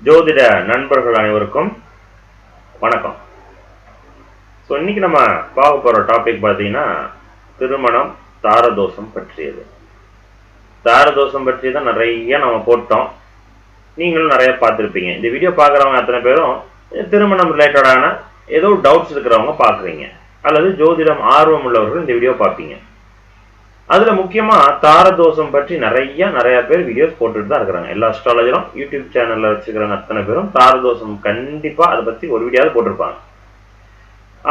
ஜோதிட நண்பர்கள் அனைவருக்கும் வணக்கம். ஸோ இன்னைக்கு நம்ம பார்க்க போகிற டாபிக் பார்த்தீங்கன்னா திருமணம் தாரதோஷம் பற்றியது. தாரதோஷம் பற்றி தான் நிறைய நம்ம போட்டோம், நீங்களும் நிறைய பார்த்துருப்பீங்க. இந்த வீடியோ பார்க்குறவங்க அத்தனை பேரும் திருமணம் ரிலேட்டடான ஏதோ டவுட்ஸ் இருக்கிறவங்க பார்க்குறீங்க, அல்லது ஜோதிடம் ஆர்வம் உள்ளவர்கள் இந்த வீடியோ பார்ப்பீங்க. அதுல முக்கியமா தாரதோஷம் பற்றி நிறைய பேர் வீடியோஸ் போட்டுட்டு தான் இருக்கிறாங்க. எல்லா அஸ்ட்ராலஜரும் யூடியூப் சேனல்ல வச்சுக்கிறாங்க அத்தனை பேரும் தாரதோஷம் கண்டிப்பா அதை பத்தி ஒரு வீடியோவில் போட்டிருப்பாங்க.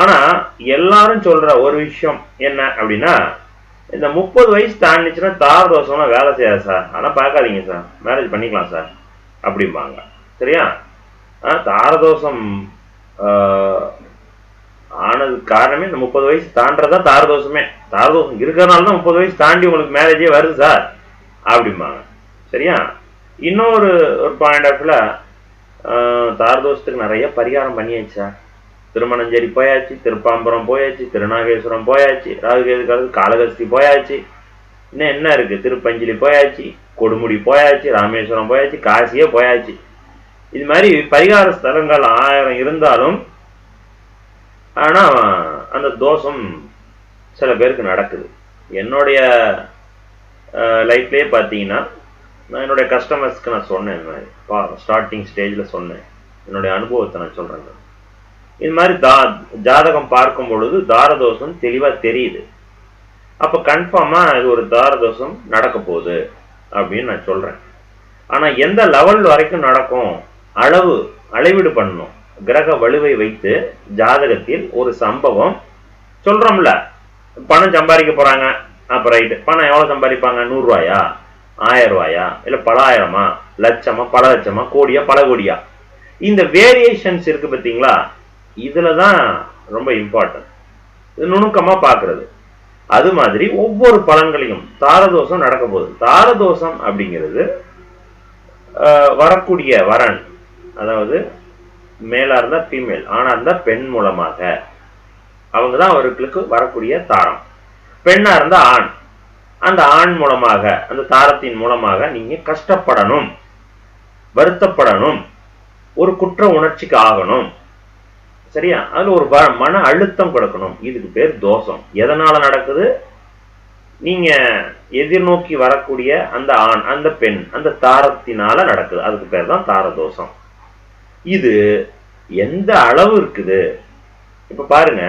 ஆனா எல்லாரும் சொல்ற ஒரு விஷயம் என்ன அப்படின்னா, இந்த 30 வயசு தாண்டிச்சுன்னா தாரதோஷம்லாம் வேலை செய்யாது சார், ஆனா பார்க்காதீங்க சார், மேரேஜ் பண்ணிக்கலாம் சார் அப்படிம்பாங்க. சரியா? தாரதோஷம் ஆனது காரணமே இந்த 30 வயசு தாண்டதா தாரதோஷமே. தாரதோஷம் இருக்கிறதுனால தான் 30 வயசு தாண்டி உங்களுக்கு மேரேஜே வருது சார் அப்படிம்பாங்க. சரியா? இன்னொரு பாயிண்ட் ஆஃப் வியூல தாரதோஷத்துக்கு நிறைய பரிகாரம் பண்ணியாச்சா. திருமணஞ்சேரி போயாச்சு, திருப்பாம்பரம் போயாச்சு, திருநாகேஸ்வரம் போயாச்சு, ராகுகேது காளகஸ்தி போயாச்சு, இன்னும் என்ன இருக்கு, திருப்பஞ்சலி போயாச்சு, கொடுமுடி போயாச்சு, ராமேஸ்வரம் போயாச்சு, காசியே போயாச்சு. இது மாதிரி பரிகார ஸ்தலங்கள் 1000 இருந்தாலும் ஆனா அந்த தோஷம் சில பேருக்கு நடக்குது. என்னுடைய லைஃப்லயே பார்த்தீங்கன்னா, நான் என்னுடைய கஸ்டமர்ஸ்க்கு நான் சொன்னேன், ஸ்டார்டிங் ஸ்டேஜில் சொன்னேன், என்னுடைய அனுபவத்தை நான் சொல்றேன். இது மாதிரி ஜாதகம் பார்க்கும் பொழுது தாரதோஷம் தெளிவாக தெரியுது. அப்போ கன்ஃபார்மா இது ஒரு தாரதோஷம் நடக்க போகுது அப்படின்னு நான் சொல்றேன். ஆனா எந்த லெவல் வரைக்கும் நடக்கும், அளவீடு பண்ணணும். கிரக வலுவை வைத்து ஜாதகத்தில் ஒரு சம்பவம் சொல்றோம்ல, பணம் சம்பாதிக்க போறாங்க, அப்ப ரைட்டு, பணம் எவ்வளவு சம்பாதிப்பாங்க, 100 ரூபாயா, 1000 ரூபாயா, இல்ல பல ஆயிரமா, லட்சமா, பல லட்சமா, கோடியா, பல கோடியா, இந்த வேரியேஷன்ஸ் இருக்கு பார்த்தீங்களா, இதுலதான் ரொம்ப இம்பார்ட்டன்ட். இது நுணுக்கமா பாக்குறது. அது மாதிரி ஒவ்வொரு பலன்களையும் தாரதோஷம் நடக்க போகுது. தாரதோஷம் அப்படிங்கிறது வரக்கூடிய வரன், அதாவது மேலா இருந்தா ஃபீமேல், ஆனா இருந்தா பெண் மூலமாக அவங்கதான் அவர்களுக்கு வரக்கூடிய தாரம். பெண்ணா இருந்தா ஆண், அந்த ஆண் மூலமாக, அந்த தாரத்தின் மூலமாக நீங்க கஷ்டப்படணும், வருத்தப்படணும், ஒரு குற்ற உணர்ச்சிக்கு ஆகணும். சரியா? அதுல ஒரு மன அழுத்தம் கொடுக்கணும். இதுக்கு பேர் தோஷம். எதனால நடக்குது? நீங்க எதிர்நோக்கி வரக்கூடிய அந்த ஆண், அந்த பெண், அந்த தாரத்தினால நடக்குது. அதுக்கு பேர் தான் தாரதோஷம். இது எந்த அளவு இருக்குது இப்ப பாருங்க.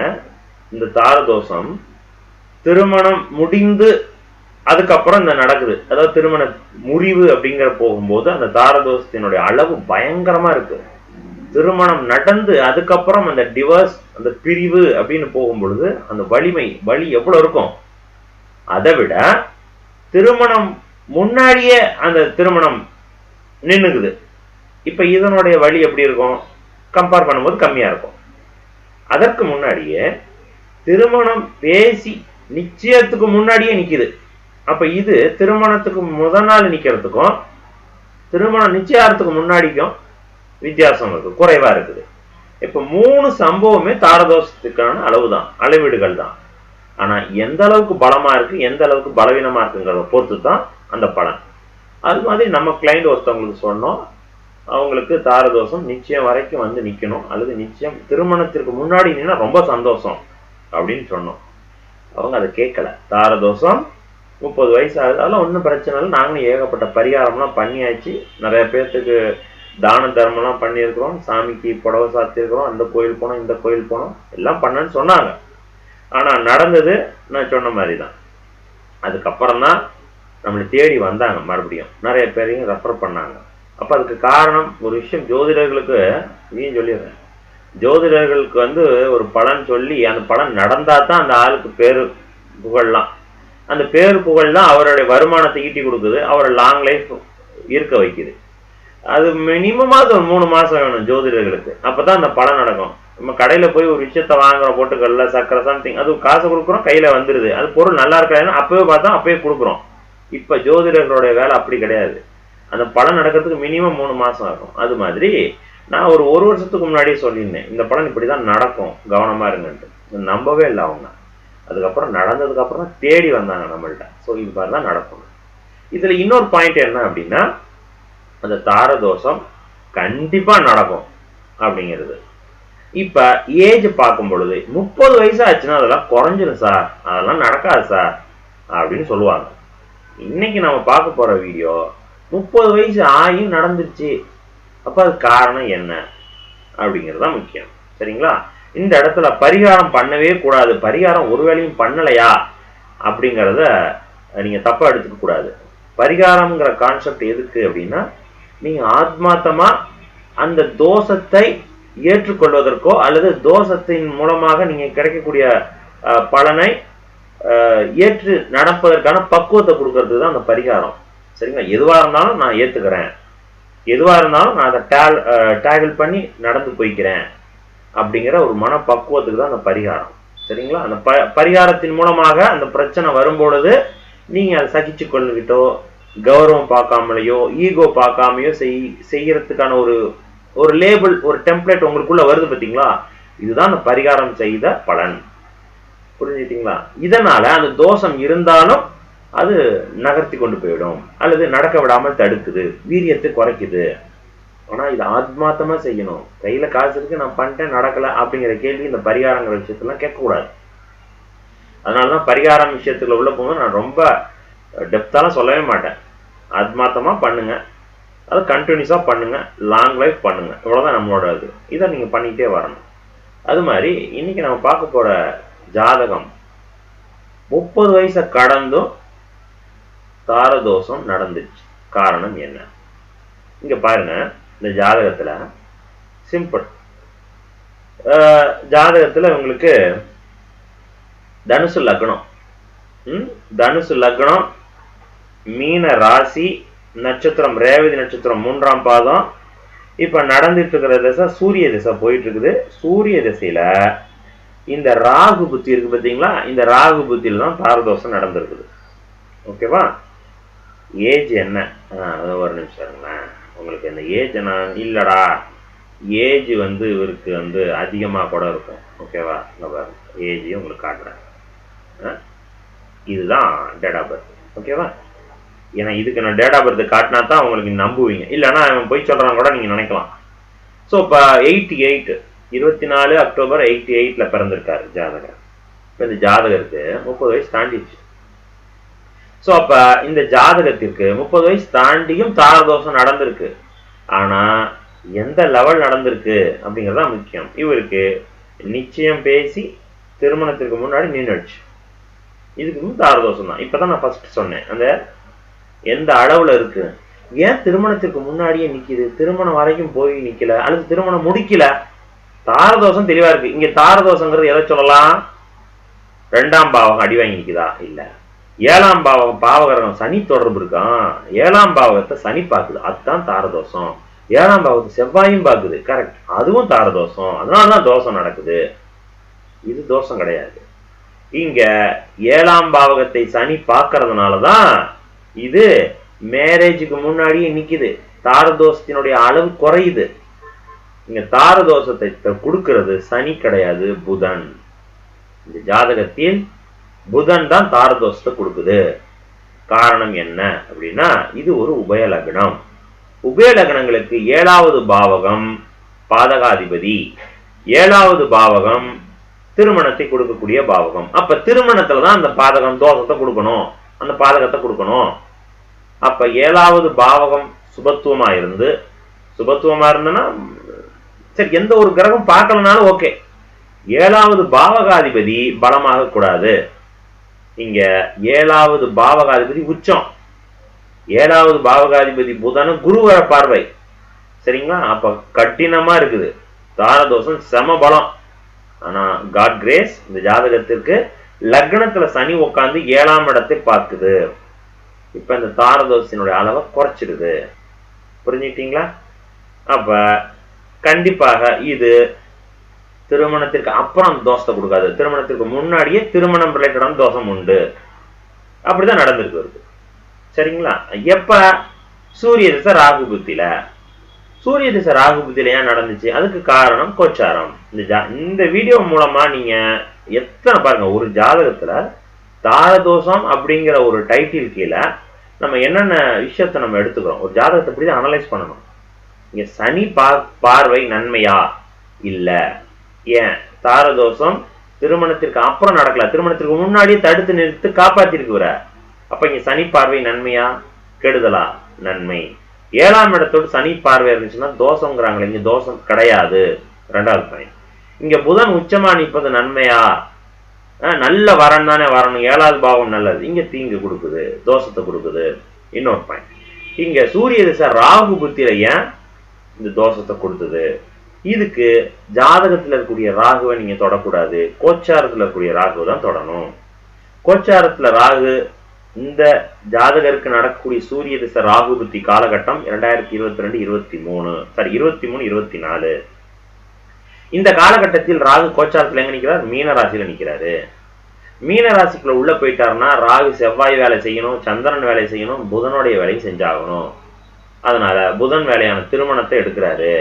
இந்த தாரதோஷம் திருமணம் முடிந்து அதுக்கப்புறம் இந்த நடக்குது, அதாவது திருமண முறிவு அப்படிங்கிற போகும்போது அந்த தாரதோஷத்தினுடைய அளவு பயங்கரமா இருக்கு. திருமணம் நடந்து அதுக்கப்புறம் அந்த டிவோர்ஸ், அந்த பிரிவு அப்படின்னு போகும் பொழுது அந்த வலி எவ்வளவு இருக்கும். அதை விட திருமணம் முன்னாடியே அந்த திருமணம் நின்னுக்குது, இப்ப இதனுடைய வலி எப்படி இருக்கும், கம்பேர் பண்ணும்போது கம்மியா இருக்கும். அதற்கு முன்னாடியே திருமணம் பேசி நிச்சயத்துக்கு முன்னாடியே நிக்குது. அப்ப இது திருமணத்துக்கு முதல் நாள் நிக்கிறதுக்கும் திருமணம் நிச்சயத்துக்கு முன்னாடிக்கும் வித்தியாசம் இருக்கு, குறைவா இருக்குது. இப்ப 3 சம்பவமே தாரதோஷத்துக்கான அளவுதான், அளவீடுகள் தான். ஆனா எந்த அளவுக்கு பலமா இருக்கு, எந்த அளவுக்கு பலவீனமா இருக்குங்கிறத பொறுத்து தான் அந்த பலன். அது மாதிரி நம்ம கிளைண்ட் ஒருத்தவங்களுக்கு சொன்னோம், அவங்களுக்கு தாரதோஷம் நிச்சயம் வரைக்கும் வந்து நிக்கணும், அல்லது நிச்சயம் திருமணத்திற்கு முன்னாடி நின்னா ரொம்ப சந்தோஷம் அப்படின்னு சொன்னோம். அவங்க அதை கேட்கல. தாரதோஷம் 30 வயசு ஆகுது, அதெல்லாம் ஒன்றும் பிரச்சனை இல்லை, நாங்களும் ஏகப்பட்ட பரிகாரம்லாம் பண்ணியாச்சு, நிறைய பேர்த்துக்கு தான தர்மம்லாம் பண்ணியிருக்கிறோம், சாமிக்கு புடவை சாத்தியிருக்கிறோம், அந்த கோயில் போனோம், இந்த கோயில் போனோம், எல்லாம் பண்ணன்னு சொன்னாங்க. ஆனா நடந்தது நான் சொன்ன மாதிரி தான். அதுக்கப்புறம் தான் நம்மளை தேடி வந்தாங்க, மறுபடியும் நிறைய பேரையும் ரெஃபர் பண்ணாங்க. அப்ப அதுக்கு காரணம் ஒரு விஷயம், ஜோதிடர்களுக்கு இதையும் சொல்லிடுறேன், ஜோதிடர்களுக்கு வந்து ஒரு பலன் சொல்லி அந்த பலன் நடந்தா தான் அந்த ஆளுக்கு பேரு புகழலாம். அந்த பேரு புகழ் தான் அவருடைய வருமானத்தை ஈட்டி கொடுக்குது, அவரை லாங் லைஃப் இருக்க வைக்குது. அது மினிமமாவது ஒரு 3 மாசம் வேணும் ஜோதிடர்களுக்கு, அப்பதான் அந்த பலன் நடக்கும். நம்ம கடையில போய் ஒரு விஷயத்த வாங்குறோம், போட்டுக்கல்ல சக்கரை சம்திங், அது காசு கொடுக்குறோம், கையில வந்துருது, அது பொருள் நல்லா இருக்காதுன்னு அப்பவே பார்த்தா அப்பவே கொடுக்குறோம். இப்ப ஜோதிடர்களுடைய வேலை அப்படி கிடையாது, அந்த பலன் நடக்கிறதுக்கு மினிமம் 3 மாசம் ஆகும். அது மாதிரி நான் ஒரு வருஷத்துக்கு முன்னாடியே சொல்லியிருந்தேன், இந்த பலன் இப்படிதான் நடக்கும், கவனமா இருங்கன்ட்டு. நம்பவே இல்லை அவங்க. அதுக்கப்புறம் நடந்ததுக்கு அப்புறம் தேடி வந்தாங்க நம்மள்ட்ட. ஸோ இது மாதிரிதான் நடக்கும். இதுல இன்னொரு பாயிண்ட் என்ன அப்படின்னா, அந்த தாரதோஷம் கண்டிப்பா நடக்கும் அப்படிங்கிறது. இப்ப ஏஜ் பார்க்கும் பொழுது 30 வயசு ஆச்சுன்னா அதெல்லாம் குறைஞ்சிடும் சார், அதெல்லாம் நடக்காது சார் அப்படின்னு சொல்லுவாங்க. இன்னைக்கு நம்ம பார்க்க போற வீடியோ 30 வயசு ஆகியும் நடந்துருச்சு, அப்ப அது காரணம் என்ன அப்படிங்கிறது தான் முக்கியம். சரிங்களா? இந்த இடத்துல பரிகாரம் பண்ணவே கூடாது, பரிகாரம் ஒரு வேளையும் பண்ணலையா அப்படிங்கிறத நீங்க தப்பா எடுத்துக்க கூடாது. பரிகாரம்ங்கிற கான்செப்ட் எதுக்கு அப்படின்னா, நீங்க ஆத்மார்த்தமா அந்த தோஷத்தை ஏற்றுக்கொள்வதற்கோ அல்லது தோஷத்தின் மூலமாக நீங்க கிடைக்கக்கூடிய பலனை ஏற்று நடப்பதற்கான பக்குவத்தை கொடுக்கறதுக்கு தான் அந்த பரிகாரம். சரிங்களா? எதுவா இருந்தாலும் நான் ஏத்துக்கிறேன், எதுவா இருந்தாலும் நான் அதை டேக்கிள் பண்ணி நடந்து போய்க்கிறேன் அப்படிங்கிற ஒரு மன பக்குவத்துக்கு தான் அந்த பரிகாரம். சரிங்களா? அந்த பரிகாரத்தின் மூலமாக அந்த பிரச்சனை வரும்பொழுது நீங்க அதை சகிச்சு கொள்ளுகிட்டோ, கௌரவம் பார்க்காமலையோ, ஈகோ பார்க்காமையோ செய்யறதுக்கான ஒரு லேபிள், ஒரு டெம்ப்ளேட் உங்களுக்குள்ள வருது பார்த்தீங்களா? இதுதான் அந்த பரிகாரம் செய்த பலன். புரிஞ்சுட்டீங்களா? இதனால அந்த தோஷம் இருந்தாலும் அது நகர்த்தி கொண்டு போயிடும் அல்லது நடக்க விடாமல் தடுக்குது, வீரியத்தை குறைக்குது. ஆனா இது ஆத்மார்த்தமா செய்யணும். கையில காசு இருக்கு, நான் பண்ணிட்டேன், நடக்கல அப்படிங்கிற கேள்வி இந்த பரிகாரங்கிற விஷயத்தெல்லாம் கேட்கக்கூடாது. அதனாலதான் பரிகாரம் விஷயத்துல உள்ள போகும்போது நான் ரொம்ப டெப்தாலாம் சொல்லவே மாட்டேன். ஆத்மார்த்தமா பண்ணுங்க, அதை கண்டினியூஸா பண்ணுங்க, லாங் லைஃப் பண்ணுங்க, இவ்வளவுதான் நம்மளோட இது. இதை நீங்க பண்ணிக்கிட்டே வரணும். அது மாதிரி இன்னைக்கு நம்ம பார்க்க போற ஜாதகம் 30 வயசை கடந்தும் தாரதோஷம் நடந்துச்சு. காரணம் என்ன? இங்க பாருங்க, இந்த ஜாதகத்துல சிம்பிள். ஜாதகத்துல உங்களுக்கு தனுசு லக்னம், தனுசு லக்னம், மீன ராசி, நட்சத்திரம் ரேவதி நட்சத்திரம் 3ஆம் பாதம். இப்ப நடந்துட்டு இருக்கிற திசை சூரிய திசை போயிட்டு இருக்குது. சூரிய திசையில இந்த ராகு புத்தி இருக்கு பார்த்தீங்களா? இந்த ராகு புத்தியில தான் தாரதோஷம் நடந்திருக்குது. ஓகேவா? ஏஜ் என்ன? ஒரு நிமிஷம் இருங்களேன், உங்களுக்கு இந்த ஏஜ் என்ன இல்லடா, ஏஜ் இவருக்கு அதிகமா கூட இருக்கும். ஓகேவா? ஏஜ் உங்களுக்கு காட்டுறேன். இதுதான் டேட் ஆஃப் பர்த். ஓகேவா? ஏன்னா இதுக்கு நான் டேட் ஆஃப் பர்த் காட்டினா தான் உங்களுக்கு நம்புவீங்க, இல்லைன்னா அவன் போய் சொல்றான் கூட நீங்க நினைக்கலாம். ஸோ இப்போ 88 24 அக்டோபர் 88ல பிறந்திருக்காரு ஜாதகர். இப்போ இந்த ஜாதகருக்கு 30 வயசு தாண்டிடுச்சு. ஸோ அப்ப இந்த ஜாதகத்திற்கு 30 வயசு தாண்டியும் தாரதோஷம் நடந்திருக்கு. ஆனா எந்த லெவல் நடந்திருக்கு அப்படிங்கிறதா முக்கியம். இவருக்கு நிச்சயம் பேசி திருமணத்திற்கு முன்னாடி நின்றுச்சு. இதுக்கு முன் தாரதோஷம் தான். இப்பதான் நான் ஃபர்ஸ்ட் சொன்னேன், அந்த எந்த அளவுல இருக்கு. ஏன் திருமணத்திற்கு முன்னாடியே நிக்குது, திருமணம் வரைக்கும் போய் நிக்கல அல்லது திருமணம் முடிக்கல? தாரதோஷம் தெளிவா இருக்கு. இங்க தாரதோஷங்கிறது எதை சொல்லலாம்? 2ஆம் பாவகம் அடி வாங்கி நிக்குதா? இல்ல. 7ஆம் பாவகம் பாவகரம் சனி தொடர்பு இருக்கான், 7ஆம் பாவகத்தை சனி பாக்குது, அதுதான் தாரதோஷம். 7ஆம் பாவகத்தை செவ்வாயும் பாக்குது, கரெக்ட், அதுவும் தாரதோஷம். அதனாலதான் தோஷம் நடக்குது. இது தோஷம் கிடையாது. இங்க 7ஆம் பாவகத்தை சனி பார்க்கறதுனாலதான் இது மேரேஜுக்கு முன்னாடியே நிக்குது. தாரதோஷத்தினுடைய அளவு குறையுது. இங்க தாரதோஷத்தை கொடுக்கிறது சனி கிடையாது, புதன். இந்த ஜாதகத்தில் புதன் தான் தாரதோஷத்தை கொடுக்குது. காரணம் என்ன அப்படின்னா, இது ஒரு உபயலக்னம். உபயலக்னங்களுக்கு 7வது பாவகம் பாதகாதிபதி, 7வது பாவகம் திருமணத்தை கொடுக்கக்கூடிய பாவகம். அப்ப திருமணத்துலதான் அந்த பாதகம் தோஷத்தை கொடுக்கணும், அந்த பாதகத்தை கொடுக்கணும். அப்ப 7வது பாவகம் சுபத்துவமா இருந்ததுன்னா சரி, எந்த ஒரு கிரகம் பார்க்கலனாலும் ஓகே. 7வது பாவகாதிபதி பலமாக கூடாது. இங்க 7வது பாவகாதிபதி உச்சம், 7வது பாவகாதிபதி புதன குருவர பார்வை. சரிங்களா? அப்ப கடினமா இருக்குது, தாரதோஷம் செம பலம். ஆனா காட் கிரேஸ், இந்த ஜாதகத்திற்கு லக்னத்துல சனி உட்கார்ந்து 7ஆம் இடத்தை பார்க்குது. இப்ப இந்த தாரதோஷத்தினுடைய அளவை குறைச்சிடுது. புரிஞ்சுக்கிட்டீங்களா? அப்ப கண்டிப்பாக இது திருமணத்திற்கு அப்புறம் தோஷத்தை கொடுக்காது, திருமணத்திற்கு முன்னாடியே திருமணம் ரிலேட்டடான தோஷம் உண்டு. அப்படிதான் நடந்திருக்கு வருது. சரிங்களா? எப்ப? சூரிய திசை ராகு புத்தியில. சூரிய திசை ராகு புத்தியில ஏன் நடந்துச்சு? அதுக்கு காரணம் கோச்சாரம். இந்த வீடியோ மூலமா நீங்க எத்தனை பாருங்க, ஒரு ஜாதகத்துல தாரதோஷம் அப்படிங்கிற ஒரு டைட்டில் கீழே நம்ம என்னென்ன விஷயத்த நம்ம எடுத்துக்கிறோம். ஒரு ஜாதகத்தை இப்படிதான் அனலைஸ் பண்ணணும். இங்க சனி பார்வை நன்மையா இல்ல. ஏன்? தாரதோஷம் திருமணத்திற்கு அப்புறம் நடக்கல, திருமணத்திற்கு முன்னாடியே தடுத்து நிறுத்து காப்பாத்திருக்கு. அப்ப இங்க சனி பார்வை நன்மையா கெடுதலா? நன்மை. 7ஆம் இடத்தோடு சனி பார்வை இருந்துச்சுன்னா தோஷங்கிறாங்களே, இங்க தோஷம் கிடையாது. 2வது பாயிண்ட். இங்க புதன் உச்சமா நிற்பது நன்மையா? நல்ல வரன் தானே வரணும், 7வது பாவம் நல்லது, இங்க தீங்கு கொடுக்குது, தோஷத்தை கொடுக்குது. இன்னொரு பாயிண்ட், இங்க சூரிய திசை ராகு புத்தியில ஏன் இந்த தோஷத்தை கொடுத்தது? இதுக்கு ஜாதகத்துல இருக்கக்கூடிய ராகுவை நீங்க தொடக்கூடாது, கோச்சாரத்துல இருக்கக்கூடிய ராகு தான் தொடணும். கோச்சாரத்துல ராகு இந்த ஜாதகருக்கு நடக்கக்கூடிய சூரிய திசை ராகு புத்தி காலகட்டம் 2022-23 இந்த காலகட்டத்தில் ராகு கோச்சாரத்துல எங்க நிக்கிறார்? மீன ராசியில நிக்கிறாரு. மீன ராசிக்குள்ள உள்ள போயிட்டாருன்னா ராகு செவ்வாய் வேலை செய்யணும், சந்திரன் வேலை செய்யணும், புதனுடைய வேலையும் செஞ்சாகணும். அதனால புதன் வேலையான திருமணத்தை எடுக்கிறாரு.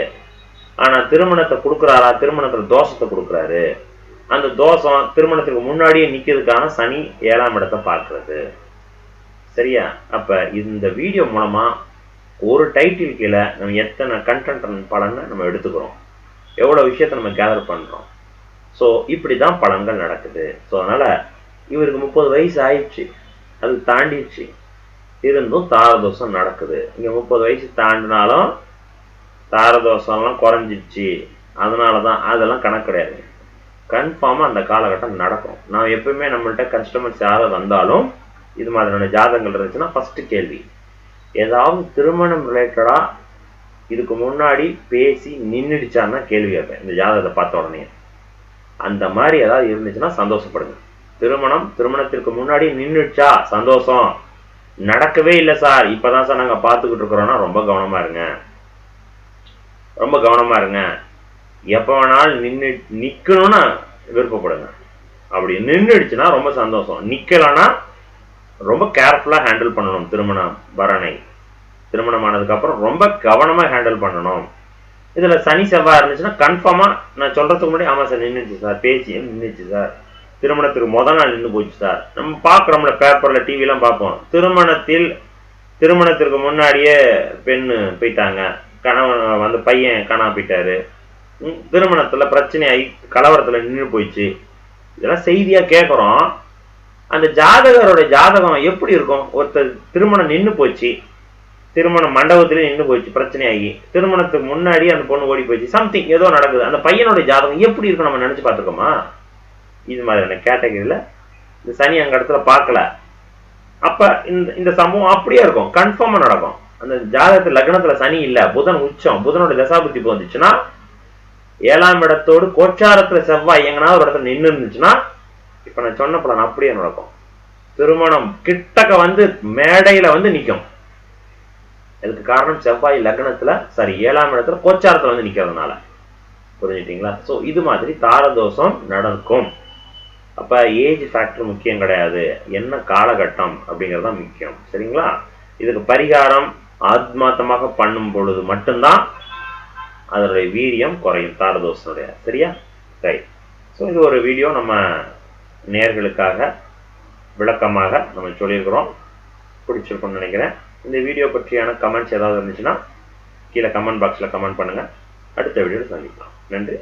ஆனா திருமணத்தை கொடுக்குறாரா? திருமணத்துல தோஷத்தை கொடுக்குறாரு. அந்த தோஷம் திருமணத்துக்கு முன்னாடியே நிக்கிறதுக்கான சனி 7ஆம் இடத்தை பார்க்கிறது. சரியா? அப்ப இந்த வீடியோ மூலமா ஒரு டைட்டில் கீழே நம்ம எத்தனை கண்டென்ட் பலனை நம்ம எடுத்துக்கிறோம், எவ்வளவு விஷயத்த நம்ம கேதர் பண்றோம். ஸோ இப்படிதான் பலன்கள் நடக்குது. ஸோ அதனால இவருக்கு 30 வயசு ஆயிடுச்சு, அது தாண்டிடுச்சு, இருந்தும் தாரதோஷம் நடக்குது. இங்க 30 வயசு தாண்டினாலும் தாரதோஷம்லாம் குறைஞ்சிடுச்சு, அதனாலதான் அதெல்லாம் கணக்கு கிடையாது. கன்ஃபார்மா அந்த காலகட்டம் நடக்கும். நான் எப்பவுமே நம்மள்ட்ட கஸ்டமர்ஸ் யாரும் வந்தாலும் இது மாதிரியான ஜாதகங்கள் இருந்துச்சுன்னா ஃபர்ஸ்ட் கேள்வி, ஏதாவது திருமணம் ரிலேட்டடா இதுக்கு முன்னாடி பேசி நின்றுடுச்சான்னா கேள்வி கேட்பேன். இந்த ஜாதகத்தை பார்த்த உடனே அந்த மாதிரி ஏதாவது இருந்துச்சுன்னா சந்தோஷப்படுங்க. திருமணத்திற்கு முன்னாடி நின்றுடுச்சா சந்தோஷம், நடக்கவே இல்லை சார் இப்பதான் சார் நாங்க பார்த்துக்கிட்டு இருக்கிறோம்னா ரொம்ப கவனமா இருங்க, ரொம்ப கவனமா இருங்க. எப்ப வேணாலும் நிக்கணும்னு விருப்பப்படுங்க. அப்படி நின்றுடுச்சுன்னா ரொம்ப சந்தோஷம், நிக்கலன்னா ரொம்ப கேர்ஃபுல்லா ஹேண்டில் பண்ணணும். திருமணம் ஆனதுக்கு அப்புறம் ரொம்ப கவனமா ஹேண்டில் பண்ணணும். இதுல சனி செவ்வாய் இருந்துச்சுன்னா கன்ஃபார்மா நான் சொல்றதுக்கு முன்னாடி ஆமா சார் நின்றுச்சு சார், பேசி நின்றுச்சு சார், திருமணத்துக்கு முதல் நாள் நின்று போச்சு சார். நம்ம பாக்குறோம்ல, பேப்பர்ல டிவிலாம் பார்ப்போம். திருமணத்திற்கு முன்னாடியே பெண்ணு போயிட்டாங்க, கணவன் பையன் காணா போயிட்டாரு, திருமணத்துல பிரச்சனையாகி கலவரத்துல நின்று போயிடுச்சு. இதெல்லாம் செய்தியா கேட்கிறோம். அந்த ஜாதகருடைய ஜாதகம் எப்படி இருக்கும்? ஒருத்தர் திருமணம் நின்று போச்சு, திருமண மண்டபத்திலே நின்று போச்சு பிரச்சனையாகி, திருமணத்துக்கு முன்னாடி அந்த பொண்ணு ஓடி போயிடுச்சு, சம்திங் ஏதோ நடக்குது. அந்த பையனுடைய ஜாதகம் எப்படி இருக்கும் நம்ம நினைச்சு பார்த்துக்கோமா? இது மாதிரியான கேட்டகரியில இந்த சனி அங்க இடத்துல பார்க்கல, அப்ப இந்த சம்பவம் அப்படியே இருக்கும், கன்ஃபார்மா நடக்கும். அந்த ஜாதகத்துல லக்னத்துல சனி இல்ல, புதன் உச்சம், புதனோட தசாபுத்தி போந்துச்சுன்னா 7ஆம் இடத்தோடு கோச்சாரத்துல செவ்வாய் எங்கனாவது ஒரு இடத்துல நின்று இருந்துச்சுன்னா இப்ப நான் சொன்ன பலன் அப்படியே நடக்கும். திருமணம் கிட்டக்க மேடையில நிக்கும். இதுக்கு காரணம் செவ்வாய் லக்னத்துல 7ஆம் இடத்துல கோச்சாரத்துல நிக்கிறதுனால. புரிஞ்சுட்டீங்களா? சோ இது மாதிரி தாரதோஷம் நடக்கும். அப்ப ஏஜ் ஃபேக்டர் முக்கியம் கிடையாது, என்ன காலகட்டம் அப்படிங்கறது தான் முக்கியம். சரிங்களா? இதுக்கு பரிகாரம் ஆத்மார்த்தமாக பண்ணும் பொழுது மட்டும்தான் அதனுடைய வீரியம் குறையும் தாரதோஷனுடைய. சரியா? ரைட். ஸோ இது ஒரு வீடியோ நம்ம நேயர்களுக்காக விளக்கமாக நம்ம சொல்லியிருக்கிறோம். பிடிச்சிருக்கும்னு நினைக்கிறேன். இந்த வீடியோ பற்றியான கமெண்ட்ஸ் ஏதாவது இருந்துச்சுன்னா கீழே கமெண்ட் பாக்ஸில் கமெண்ட் பண்ணுங்க. அடுத்த வீடியோவில் சந்திக்கலாம். நன்றி.